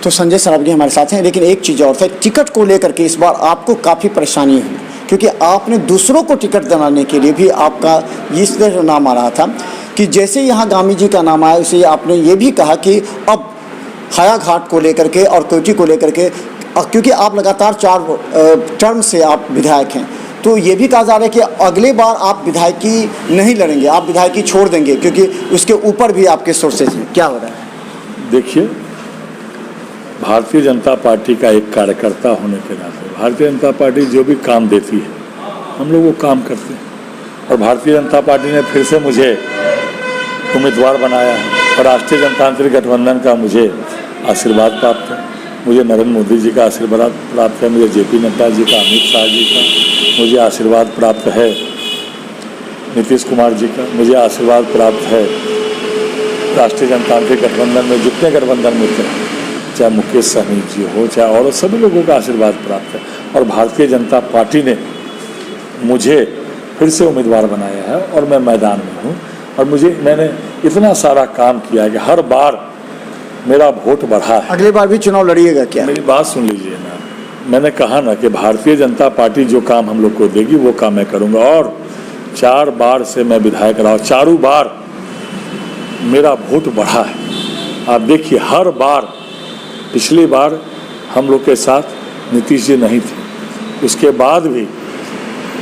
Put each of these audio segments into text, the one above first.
तो संजय सरावगी हमारे साथ हैं, लेकिन एक चीज़ और है, टिकट को लेकर के इस बार आपको काफ़ी परेशानी हुई, क्योंकि आपने दूसरों को टिकट दिलाने के लिए भी आपका इसलिए नाम आ रहा था कि जैसे यहाँ गामी जी का नाम आया, उसे आपने ये भी कहा कि अब हायाघाट को लेकर के और कोयटी को लेकर के, क्योंकि आप लगातार 4 टर्म से आप विधायक हैं, तो ये भी कहा जा रहा है कि अगले बार आप विधायकी नहीं लड़ेंगे, आप विधायकी छोड़ देंगे, क्योंकि उसके ऊपर भी आपके सोर्सेज हैं। क्या हो रहा है? देखिए, भारतीय जनता पार्टी का एक कार्यकर्ता होने के नाते भारतीय जनता पार्टी जो भी काम देती है हम लोग वो काम करते हैं, और भारतीय जनता पार्टी ने फिर से मुझे उम्मीदवार बनाया है, और राष्ट्रीय जनतांत्रिक गठबंधन का मुझे आशीर्वाद प्राप्त है, मुझे नरेंद्र मोदी जी का आशीर्वाद प्राप्त है, मुझे जेपी नड्डा जी का, अमित शाह जी का मुझे आशीर्वाद प्राप्त है, नीतीश कुमार जी का मुझे आशीर्वाद प्राप्त है, राष्ट्रीय जनतांत्रिक गठबंधन में जितने गठबंधन मित्र हैं, चाहे मुकेश सहनी जी हो, चाहे और सभी लोगों का आशीर्वाद प्राप्त है, और भारतीय जनता पार्टी ने मुझे फिर से उम्मीदवार बनाया है और मैं मैदान में हूँ, और मैंने इतना सारा काम किया है कि हर बार मेरा वोट बढ़ा है। अगली बार भी चुनाव लड़िएगा क्या? मेरी बात सुन लीजिए ना, मैंने कहा ना कि भारतीय जनता पार्टी जो काम हम लोग को देगी वो काम मैं करूँगा, और 4 बार से मैं विधायक रहा, चारों बार मेरा वोट बढ़ा है। आप देखिए, हर बार, पिछली बार हम लोग के साथ नीतीश जी नहीं थे, उसके बाद भी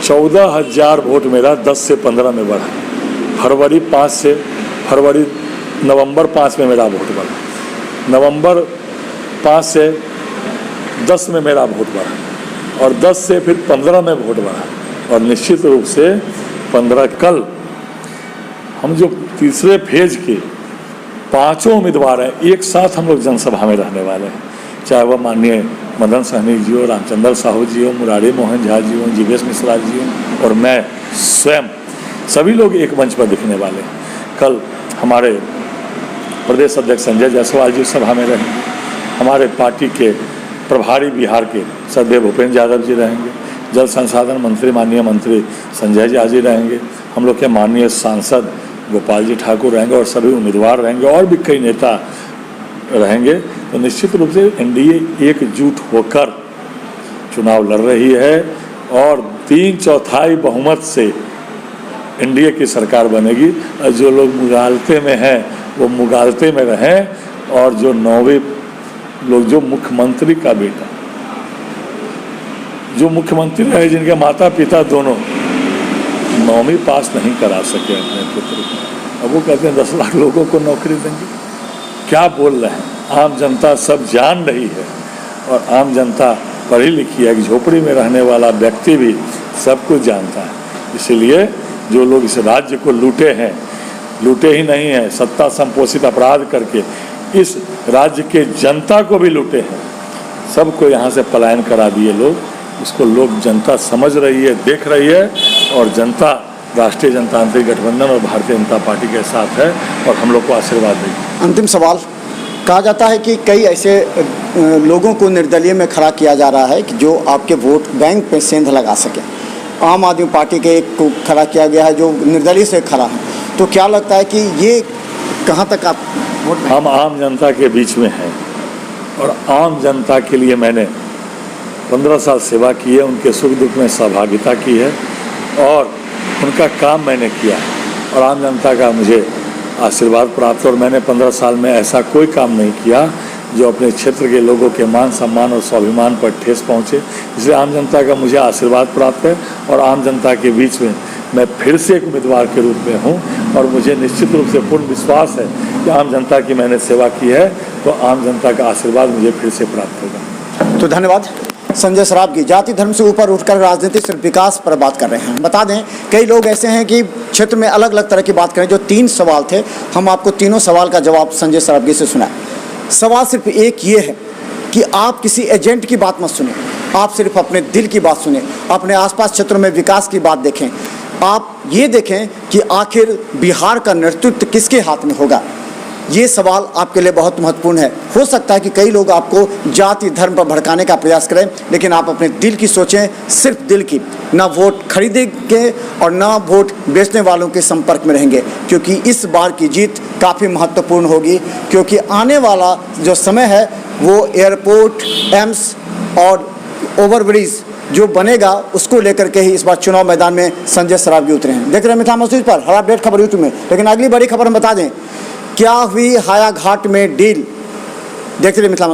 14,000 वोट मेरा 10 से 15 में बढ़ा, नवंबर 5 में मेरा वोट बढ़ा, नवंबर 5 से 10 में मेरा वोट बढ़ा, और 10 से फिर 15 में वोट बढ़ा, और निश्चित रूप से 15 कल हम जो तीसरे फेज के 5 उम्मीदवार हैं, एक साथ हम लोग जनसभा में रहने वाले हैं, चाहे वह माननीय मदन सहनी जी हो, रामचंद्र साहू जी हो, मुरारी मोहन झा जी हो, जीवेश मिश्रा जी हो, और मैं स्वयं, सभी लोग एक मंच पर दिखने वाले हैं। कल हमारे प्रदेश अध्यक्ष संजय जायसवाल जी सभा में रहेंगे, हमारे पार्टी के प्रभारी बिहार के श्रद्धेय भूपेंद्र यादव जी रहेंगे, जल संसाधन मंत्री माननीय मंत्री संजय झा जी रहेंगे, हम लोग के माननीय सांसद गोपाल जी ठाकुर रहेंगे, और सभी उम्मीदवार रहेंगे, और भी कई नेता रहेंगे। तो निश्चित रूप से एनडीए एकजुट होकर चुनाव लड़ रही है, और 3/4 बहुमत से एनडीए की सरकार बनेगी, और जो लोग मुगालते में हैं वो मुगालते में रहें, और जो 9वें लोग, जो मुख्यमंत्री का बेटा, जो मुख्यमंत्री रहे, जिनके माता पिता दोनों 9वीं पास नहीं करा सके अपने पुत्र को, अब वो कहते हैं 10 लाख लोगों को नौकरी देंगे। क्या बोल रहे हैं? आम जनता सब जान रही है, और आम जनता पढ़ी लिखी है, कि झोपड़ी में रहने वाला व्यक्ति भी सब कुछ जानता है। इसीलिए जो लोग इस राज्य को लूटे हैं, लूटे ही नहीं हैं, सत्ता संपोषित अपराध करके इस राज्य के जनता को भी लूटे हैं, सबको यहाँ से पलायन करा दिए लोग, उसको लोग, जनता समझ रही है, देख रही है, और जनता राष्ट्रीय जनतांत्रिक गठबंधन और भारतीय जनता पार्टी के साथ है, और हम लोग को आशीर्वाद देगी। अंतिम सवाल, कहा जाता है कि कई ऐसे लोगों को निर्दलीय में खड़ा किया जा रहा है कि जो आपके वोट बैंक पे सेंध लगा सके। आम आदमी पार्टी के एक को खड़ा किया गया है जो निर्दलीय से खड़ा है, तो क्या लगता है कि ये कहाँ तक आप वोट? हम आम जनता के बीच में हैं, और आम जनता के लिए मैंने 15 साल सेवा की है, उनके सुख दुख में सहभागिता की है, और उनका काम मैंने किया, और आम जनता का मुझे आशीर्वाद प्राप्त, और मैंने 15 साल में ऐसा कोई काम नहीं किया जो अपने क्षेत्र के लोगों के मान सम्मान और स्वाभिमान पर ठेस पहुँचे। इसलिए आम जनता का मुझे आशीर्वाद प्राप्त है, और आम जनता के बीच में मैं फिर से एक उम्मीदवार के रूप में हूँ, और मुझे निश्चित रूप से पूर्ण विश्वास है कि आम जनता की मैंने सेवा की है, तो आम जनता का आशीर्वाद मुझे फिर से प्राप्त होगा। तो धन्यवाद। संजय सरावगी जाति धर्म से ऊपर उठकर राजनीति सिर्फ विकास पर बात कर रहे हैं। बता दें, कई लोग ऐसे हैं कि क्षेत्र में अलग अलग तरह की बात करें। जो 3 सवाल थे, हम आपको तीनों सवाल का जवाब संजय सरावगी से सुना। सवाल सिर्फ एक ये है कि आप किसी एजेंट की बात मत सुने, आप सिर्फ अपने दिल की बात सुने, अपने आसपास क्षेत्रों में विकास की बात देखें। आप ये देखें कि आखिर बिहार का नेतृत्व किसके हाथ में होगा। ये सवाल आपके लिए बहुत महत्वपूर्ण है। हो सकता है कि कई लोग आपको जाति धर्म पर भड़काने का प्रयास करें, लेकिन आप अपने दिल की सोचें, सिर्फ दिल की। ना वोट खरीदेंगे और ना वोट बेचने वालों के संपर्क में रहेंगे, क्योंकि इस बार की जीत काफ़ी महत्वपूर्ण होगी, क्योंकि आने वाला जो समय है वो एयरपोर्ट, एम्स और ओवरब्रिज जो बनेगा उसको लेकर के ही इस बार चुनाव मैदान में संजय सरावगी उतरे हैं। देख रहे हैं मिथिला मस्जिद पर हर अपडेट खबर यूट्यूब में। लेकिन अगली बड़ी खबर हम बता दें, क्या हुई हायाघाट में डील, देखते रहिए मिथिला मस्जिद।